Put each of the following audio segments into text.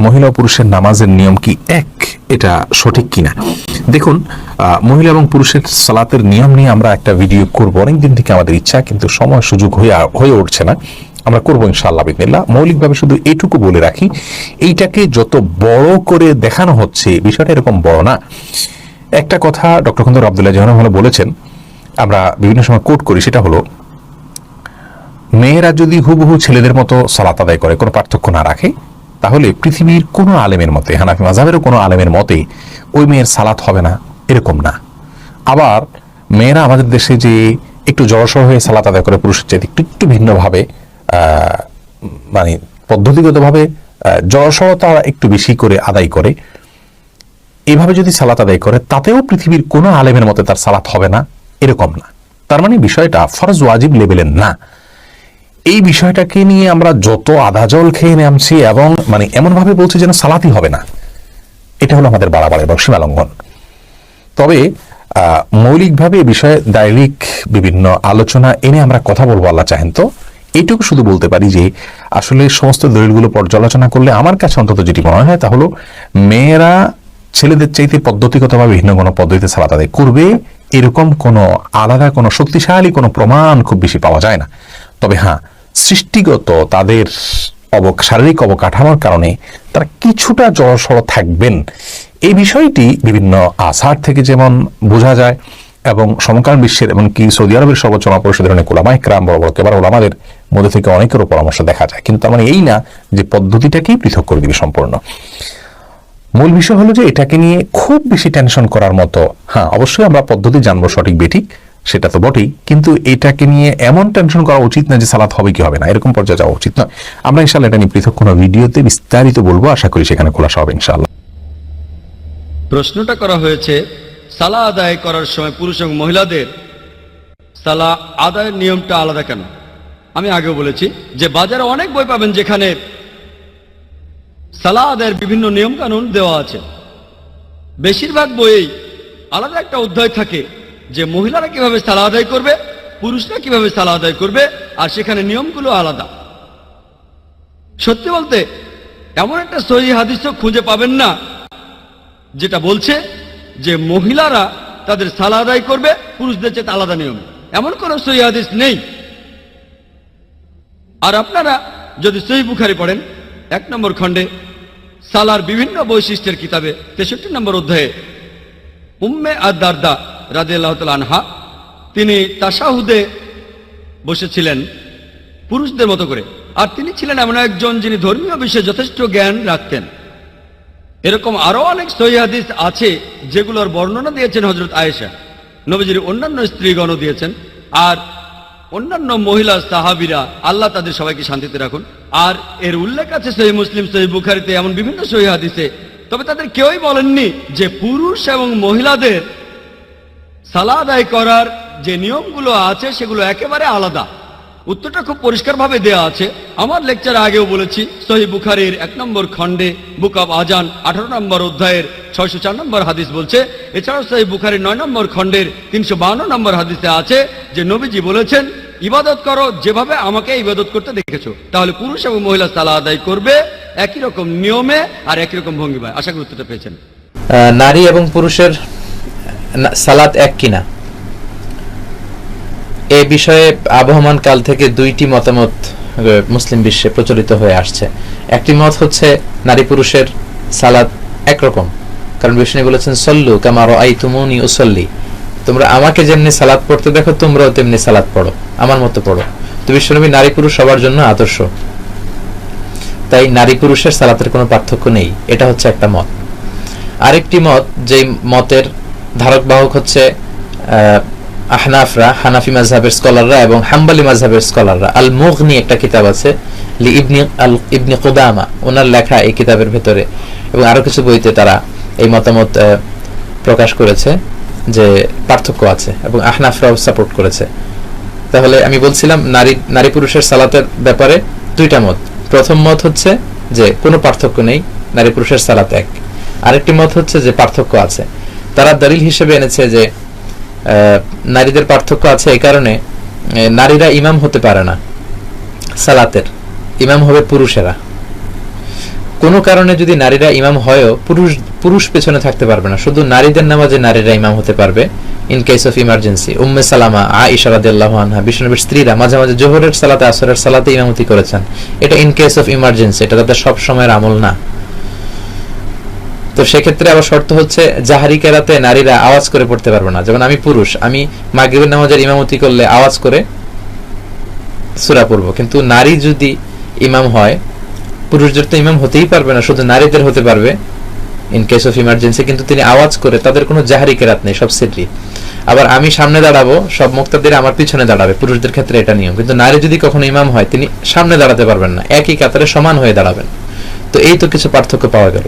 মহিলা ও পুরুষের নামাজের নিয়ম কি এক, এটা সঠিক কিনা? দেখুন, মহিলা এবং পুরুষের সালাতের নিয়ম নিয়ে আমরা একটা ভিডিও করব, অনেকদিন থেকে আমাদের ইচ্ছা, কিন্তু সময় সুযোগ হয়ে উঠছে না। আমরা করবো ইনশাআল্লাহ বিসমিল্লাহ। মৌলিকভাবে শুধু এইটুকু বলে রাখি, এইটাকে যত বড় করে দেখানো হচ্ছে, বিষয়টা এরকম বড় না। একটা কথা ডক্টর খন্দকার আব্দুল্লাহ জাহান বলেছেন, আমরা বিভিন্ন সময় কোট করি, সেটা হলো মেয়েরা যদি হুবহু ছেলেদের মতো সালাত আদায় করে, কোনো পার্থক্য না রাখে, তাহলে পৃথিবীর কোনো আলেমের মতে, হানাফি মাযহাবেরও কোনো আলেমের মতে ওই মেয়ের সালাত হবে না, এরকম না। আবার মেয়েরা আমাদের দেশে যে একটু জড়সড় হয়ে সালাত আদায় করে পুরুষের চাইতে একটু একটু ভিন্নভাবে, মানে পদ্ধতিগতভাবে জড়সড়তা একটু বেশি করে আদায় করে, এভাবে যদি সালাত আদায় করে, তাতেও পৃথিবীর কোনো আলেমের মতে তার সালাত হবে না, এরকম না। তার মানে বিষয়টা ফরজ ওয়াজিব লেভেলের না। এই বিষয়টাকে নিয়ে আমরা যত আধা জল খেয়ে নামছি এবং মানে এমন ভাবে বলছি যেন সালাতই হবে না, এটা হলো আমাদের বাড়াবাড়ি এবং সীমা লঙ্ঘন। তবে মৌলিকভাবে এই বিষয়ে দায়িক বিভিন্ন আলোচনা এনে আমরা কথা বলবো, আল্লাহ চাহেন তো। এইটুকু শুধু বলতে পারি যে আসলে সমস্ত দলিলগুলো পর্যালোচনা করলে আমার কাছে অন্তত যেটি মনে হয় তা হলো, মেয়েরা ছেলেদের চাইতে পদ্ধতিগতভাবে ভিন্ন কোনো পদ্ধতিতে সালাত আদায় করবে, এরকম কোনো আলাদা কোনো শক্তিশালী কোনো প্রমাণ খুব বেশি পাওয়া যায় না। তবে হ্যাঁ, সৃষ্টিগত তাদের শারীরিক অবকাঠামোর কারণে তারা কিছুটা জড়সড় থাকবেন, এই বিষয়টি বিভিন্ন আসার থেকে যেমন বোঝা যায়, এবং সমকালীন বিশ্বের এমনকি সৌদি আরবের সর্বোচ্চ পরিষদের অনেক ওলামায়ে কেরাম, বড় বড় কেবার ওলামাদের মধ্যে থেকে অনেকেরও পরামর্শ দেখা যায়। কিন্তু তার মানে এই না যে পদ্ধতিটাকেই পৃথক করে দিবে সম্পূর্ণ। মূল বিষয় হলো যে এটাকে নিয়ে খুব বেশি টেনশন করার মতো, হ্যাঁ অবশ্যই আমরা পদ্ধতি জানবো সঠিক বেঠিক, সেটা তো বটেই, কিন্তু এটাকে নিয়ে এমন টেনশন করা উচিত না যে সালাত হবে কি হবে না, এরকম পর্যায়ে যাওয়া উচিত নয়। আমরা ইনশাআল্লাহ এটা নিয়ে পৃথক কোনো ভিডিওতে বিস্তারিত বলবো, আশা করি সেখানে খোলাসা হবে ইনশাআল্লাহ। প্রশ্নটা করা হয়েছে, সালা আদায় করার সময় পুরুষ এবং মহিলাদের সালা আদায়ের নিয়মটা আলাদা কেন? আমি আগেও বলেছি যে বাজারে অনেক বই পাবেন যেখানে সালা আদায়ের বিভিন্ন নিয়ম কানুন দেওয়া আছে। বেশিরভাগ বইয়েই আলাদা একটা অধ্যায় থাকে যে মহিলারা কিভাবে সালা আদায় করবে, পুরুষরা কিভাবে সালা আদায় করবে, আর সেখানে নিয়মগুলো আলাদা। সত্যি বলতে এমন একটা সহিহ হাদিসও খুঁজে পাবেন না যেটা বলছে যে মহিলারা তাদের সালা আদায় করবে পুরুষদের চেয়ে আলাদা নিয়ম, এমন কোন সহিহ হাদিস নেই। আর আপনারা যদি সহিহ বুখারী পড়েন 1 নম্বর খণ্ডে সালার বিভিন্ন বৈশিষ্ট্যের কিতাবে 63 নম্বর অধ্যায়ে উম্মে আদ-দারদা রাদিয়াল্লাহু তাআলা আনহা, তিনি তাশাহুদে বসেছিলেন পুরুষদের মতো করে, আর তিনি ছিলেন এমন একজন যিনি ধর্মীয় বিষয়ে যথেষ্ট জ্ঞান রাখতেন। এরকম আরো অনেক সহিহ হাদিস আছে যেগুলোর বর্ণনা দিয়েছেন হযরত আয়েশা, নবীজির অন্যান্য স্ত্রীগণও দিয়েছেন, আর অন্যান্য মহিলা সাহাবীরা, আল্লাহ তাদের সবাইকে শান্তিতে রাখুন। আর এর উল্লেখ আছে সহিহ মুসলিম, সহিহ বুখারীতে, এমন বিভিন্ন সহিহ হাদিসে। তবে তাদের কেউই বলেননি যে পুরুষ এবং মহিলাদের সালা আদায় করার যে নিয়মগুলো আছে সেগুলো একেবারে আলাদা। উত্তরটা খুব পরিষ্কারভাবে দেয়া আছে। আমার লেকচারে আগেও বলেছি, সহিহ বুখারীর 1 নম্বর খণ্ডে বুক অব আজান 18 নম্বর অধ্যায়ের 604 নম্বর হাদিস বলছে। এছাড়াও সহিহ বুখারীর 9 নম্বর খণ্ডের 352 নম্বর হাদিসে আছে যে নবীজি বলেছেন, ইবাদত করো যেভাবে আমাকে ইবাদত করতে দেখেছো। তাহলে পুরুষ এবং মহিলা সালা আদায় করবে একই রকম নিয়মে আর একই রকম ভঙ্গিমায়। আশা করি উত্তরটা পেয়েছেন। নারী এবং পুরুষের সালাত এক কিনা, এ বিষয়ে আবহমান কাল থেকে দুইটি মতামত মুসলিম বিশ্বে প্রচলিত হয়ে আসছে। একটি মত হচ্ছে নারী পুরুষের সালাত একরকম, কারণ বিষ্ণু বলেছেন সল্লু কামা রাআইতুমুনি উসাল্লি, তোমরা আমাকে যেমনি সালাত পড়তে দেখো তোমরাও তেমনি সালাত পড়ো, আমার মতো পড়ো। তো বিশ্বনবী নারী পুরুষ সবার জন্য আদর্শ, তাই নারী পুরুষের সালাতের কোনো পার্থক্য নেই, এটা হচ্ছে একটা মত। আরেকটি মত, যেই মতের ধারক বাহক হচ্ছে আহনাফরা, হানাফি মাযহাবের স্কলাররা এবং হাম্বলি মাযহাবের স্কলাররা। আল মুগনি একটা কিতাব আছে লি ইবনে কুদামা, ওনার লেখা এই কিতাবের ভেতরে এবং আরো কিছু বইতে তারা এই মতামত প্রকাশ করেছে যে পার্থক্য আছে, এবং আহনাফরাও সাপোর্ট করেছে। তাহলে আমি বলছিলাম নারী পুরুষের সালাতের ব্যাপারে দুইটা মত। প্রথম মত হচ্ছে যে কোনো পার্থক্য নেই, নারী পুরুষের সালাত এক। আরেকটি মত হচ্ছে যে পার্থক্য আছে। তারা দলিল হিসেবে এনেছে যে নারীদের পার্থক্য আছে এই কারণে নারীরা ইমাম হতে পারে না, সালাতের ইমাম হবে পুরুষেরা। কোনো কারণে যদি নারীরা ইমাম হয়ও পুরুষ পেছনে থাকতে পারবে না, শুধু নারীদের নামাজে নারীরা ইমাম হতে পারবে in case of emergency. Umme Salama, Ayesha রাদিয়াল্লাহু আনহা, বিশ্বনবীর স্ত্রীরা মাঝে মাঝে জোহরের সালাতে আসরের সালাতে ইমামতি করেছেন। এটা ইন কেস অফ ইমার্জেন্সি, এটা তাদের সব সময়ের আমল না। তো সেক্ষেত্রে আবার শর্ত হচ্ছে জাহারি কেরাতে নারীরা আওয়াজ করে পড়তে পারবে না। যেমন আমি পুরুষ, আমি মাগরিবের নামাজের ইমামতি করলে আওয়াজ করে সূরা পড়ব, কিন্তু নারী যদি ইমাম হয়, পুরুষদের তো ইমাম হতেই পারবে না, শুধু নারীদের হতে পারবে ইন কেস অফ ইমার্জেন্সি, কিন্তু তিনি আওয়াজ করে, তাদের কোনো জাহারি কেরাত নেই, সব সিররি। আবার আমি সামনে দাঁড়াবো, সব মুক্তাদির আমার পিছনে দাঁড়াবে, পুরুষদের ক্ষেত্রে এটা নিয়ম। কিন্তু নারী যদি কখনো ইমাম হয়, তিনি সামনে দাঁড়াতে পারবেন না, একই কাতারে সমান হয়ে দাঁড়াবেন। তো এই তো কিছু পার্থক্য পাওয়া গেল।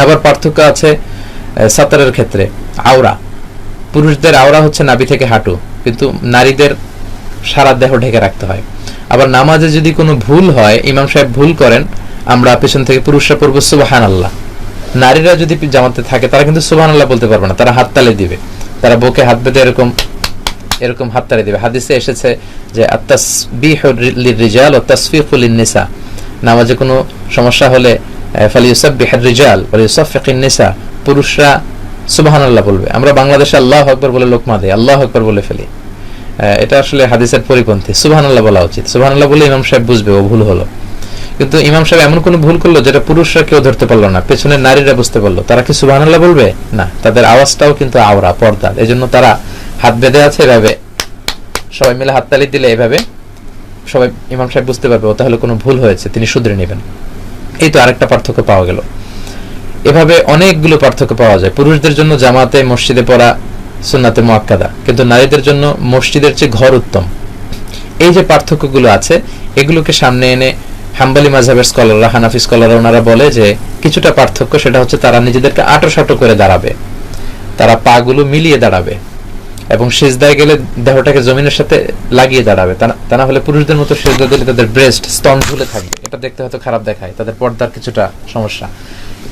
আবার পার্থক্য আছে সাতারের ক্ষেত্রে। আওরা, পুরুষদের আওরা হচ্ছে নাভি থেকে হাঁটু, কিন্তু নারীদের সারা দেহ ঢেকে রাখতে হয়। আবার নামাজে যদি কোনো ভুল হয়, ইমাম সাহেব ভুল করেন, আমরা পেছন থেকে পুরুষরা পড়বো সুবহানাল্লাহ। নারীরা যদি জামাতে থাকে, তারা কিন্তু সুবহানাল্লাহ বলতে পারবে না, তারা হাততালি দিবে, তারা বুকে হাত বেঁধে এরকম এরকম হাততালি দিবে। হাদিসে এসেছে যে আত-তাসবিহু লির-রিজাল ওয়া তাসফিকু লিন-নিসা, নামাজে কোনো সমস্যা হলে ফালিয়ুসাব্বিহুর রিজাল ওয়া লিয়ুসাফফিকুন নিসা, পুরুষরা সুবহানাল্লাহ বলবে। আমরা বাংলাদেশে আল্লাহু আকবার বলে লোকমা দেই, আল্লাহু আকবার বলে ফেলি। এটা আসলে হাদিসের পরিপন্থী। সুবহানাল্লাহ বলা উচিত। সুবহানাল্লাহ বলে ইমাম সাহেব বুঝবে ও ভুল হলো। কিন্তু ইমাম সাহেব এমন কোনো ভুল করলো যেটা পুরুষরা কেউ ধরতে পারলো না, পেছনের নারীরা বুঝতে পারলো, তারা কি সুবহানাল্লাহ বলবে? না, তাদের আওয়াজটাও কিন্তু আওরা, পর্দা। এজন্য তারা হাত বেঁধে আছে এভাবে, সবাই মিলে হাততালি দিলে এভাবে সবাই, ইমাম সাহেব বুঝতে পারবে ও তাহলে কোনো ভুল হয়েছে, তিনি শুধরে নেবেন। এই তো আরেকটা পার্থক্য পাওয়া গেল। এভাবে অনেকগুলো পার্থক্য পাওয়া যায়। পুরুষদের জন্য জামাতে মসজিদে পড়া সুন্নাতে মুআক্কাদা, কিন্তু নারীদের জন্য মসজিদের চেয়ে ঘর উত্তম। এই যে পার্থক্যগুলো আছে, এগুলোকে সামনে এনে হাম্বলি মাযহাবের স্কলাররা, হানাফি স্কলাররা, ওনারা বলে যে কিছুটা পার্থক্য, সেটা হচ্ছে তারা নিজেদেরকে আঁটো করে দাঁড়াবে, তারা পাগুলো মিলিয়ে দাঁড়াবে এবং সিজদায় গেলে দেহটাকে জমিনের সাথে লাগিয়ে দাঁড়াবে। তা না হলে পুরুষদের মতো সিজদা দিলে তাদের ব্রেস্ট, স্তন ঝুলে থাকবে, এটা দেখতে হয়তো খারাপ দেখায়, তাদের পর্দার কিছুটা সমস্যা।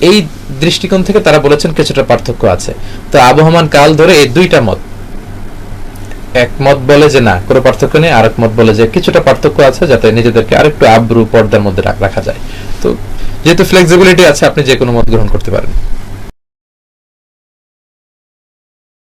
এই দৃষ্টিকোণ থেকে তারা বলেছেন কিছুটা পার্থক্য আছে। তো আবহমান কাল ধরে এই দুইটা মত, এক মত বলে যে না কোনো পার্থক্য নেই, আরেক মত বলে যে কিছুটা পার্থক্য আছে, যাতে নিজেদেরকে আরেকটু আব্রু পর্দার মধ্যে রাখা যায়। তো যেহেতু ফ্লেক্সিবিলিটি আছে, আপনি যে কোনো মত গ্রহণ করতে পারেন।